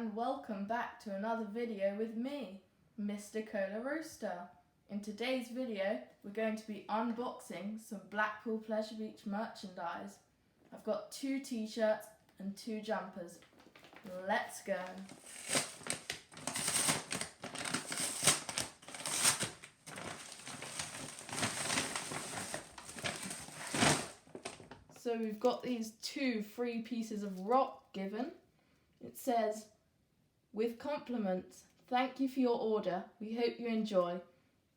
and welcome back to another video with me, Mr. Cola Roaster. In today's video, we're going to be unboxing some Blackpool Pleasure Beach merchandise. I've got 2 t-shirts and 2 jumpers. Let's go. So we've got these 2 free pieces of rock given. It says, with compliments, thank you for your order. We hope you enjoy.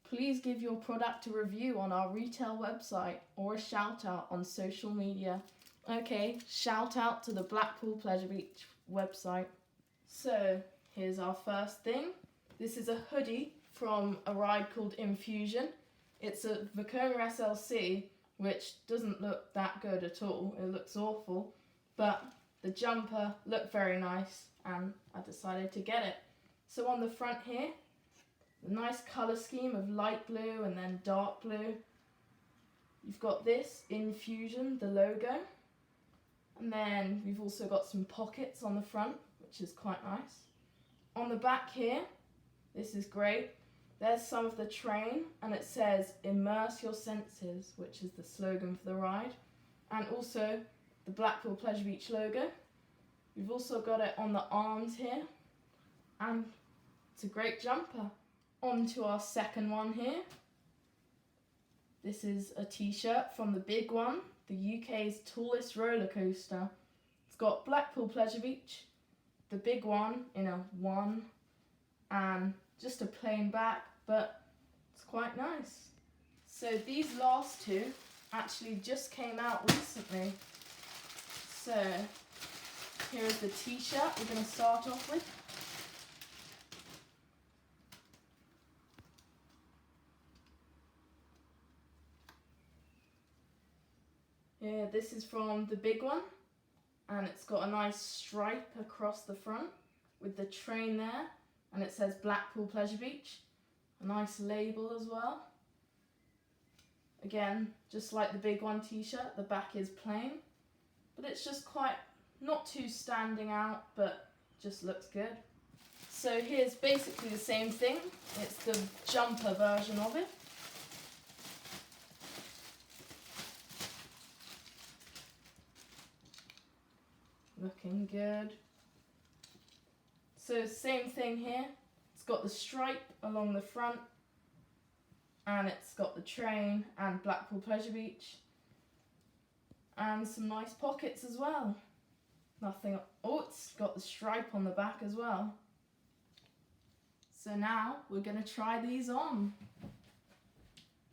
Please give your product a review on our retail website or a shout out on social media. Okay, shout out to the Blackpool Pleasure Beach website. So here's our first thing. This is a hoodie from a ride called Infusion. It's a Vekoma SLC, which doesn't look that good at all. It looks awful, but the jumper looked very nice and I decided to get it. So on the front here, a nice colour scheme of light blue and then dark blue. You've got this Infusion, the logo. And then we've also got some pockets on the front, which is quite nice. On the back here, this is great. There's some of the train and it says, immerse your senses, which is the slogan for the ride. And also the Blackpool Pleasure Beach logo. We've also got it on the arms here. And it's a great jumper. On to our second one here. This is a t-shirt from the big one, the UK's tallest roller coaster. It's got Blackpool Pleasure Beach, the big one in a 1, and just a plain back, but it's quite nice. So these last 2 actually just came out recently. So here is the t-shirt we're going to start off with. Yeah, this is from the big one and it's got a nice stripe across the front with the train there and it says Blackpool Pleasure Beach. A nice label as well. Again, just like the big one t-shirt, the back is plain, but it's just quite not too standing out, but just looks good. So here's basically the same thing. It's the jumper version of it. Looking good. So same thing here. It's got the stripe along the front and it's got the train and Blackpool Pleasure Beach and some nice pockets as well. Nothing. Oh, it's got the stripe on the back as well. So now we're going to try these on.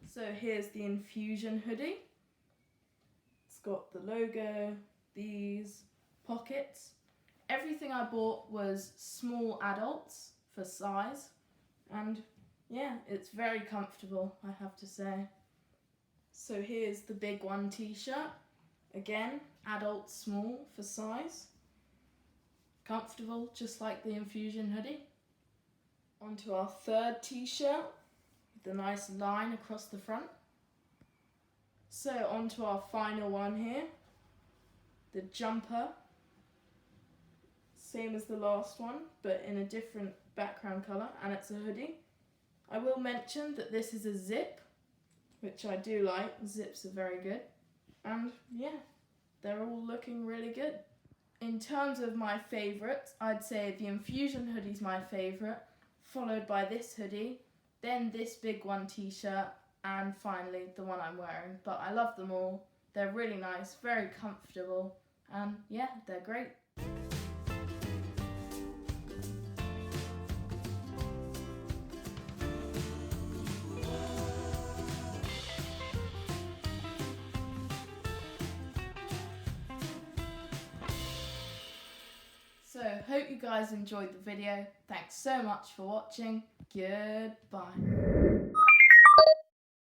So here's the Infusion hoodie. It's got the logo, these pockets. Everything I bought was small adults for size, and yeah, it's very comfortable, I have to say. So here's the big one t-shirt. Again, adult small for size. Comfortable, just like the Infusion hoodie. Onto our third t-shirt with a nice line across the front. So onto our final one here, the jumper. Same as the last one, but in a different background colour, and it's a hoodie. I will mention that this is a zip, which I do like. Zips are very good. And yeah, they're all looking really good. In terms of my favourites, I'd say the Infusion hoodie's my favourite, followed by this hoodie, then this big one t-shirt, and finally the one I'm wearing. But I love them all. They're really nice, very comfortable, and yeah, they're great. So, hope you guys enjoyed the video. Thanks so much for watching. Goodbye.